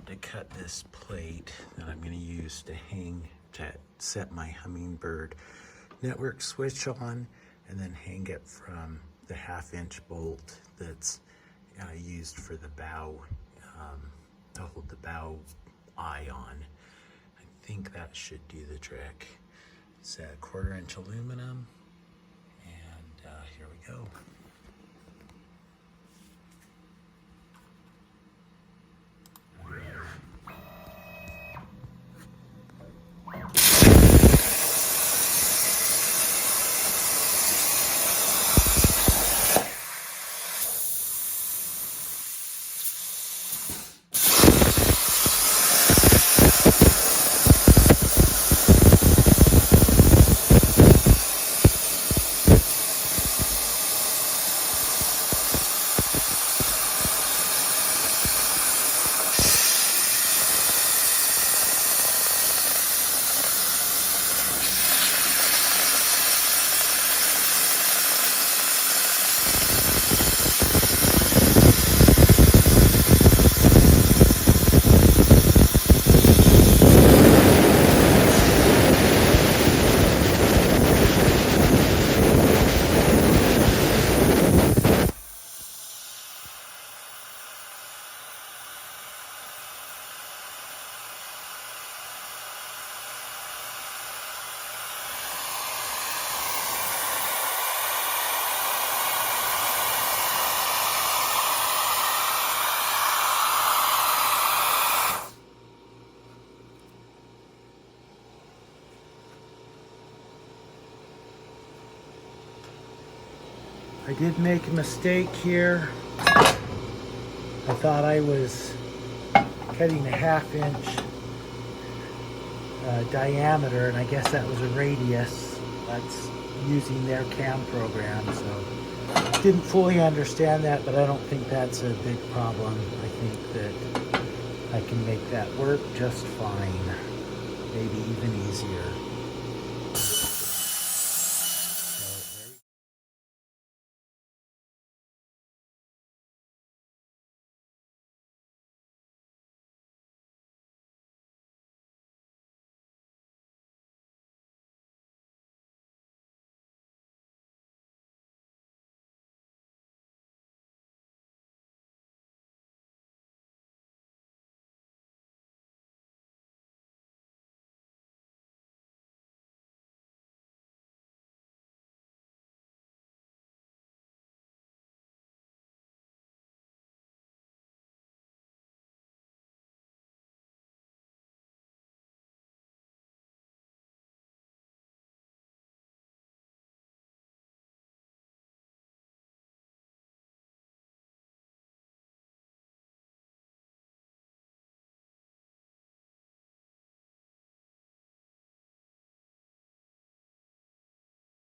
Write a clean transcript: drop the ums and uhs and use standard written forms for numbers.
to cut this plate that I'm going to use to set my Humminbird Network Switch on, and then hang it from the 1/2-inch bolt that's used for the bow, to hold the bow eye on. I think that should do the trick. It's a 1/4-inch aluminum, and here we go. I did make a mistake here. I thought I was cutting a 1/2-inch diameter, and I guess that was a radius. That's using their CAM program, so didn't fully understand that, but I don't think that's a big problem. I think that I can make that work just fine, maybe even easier.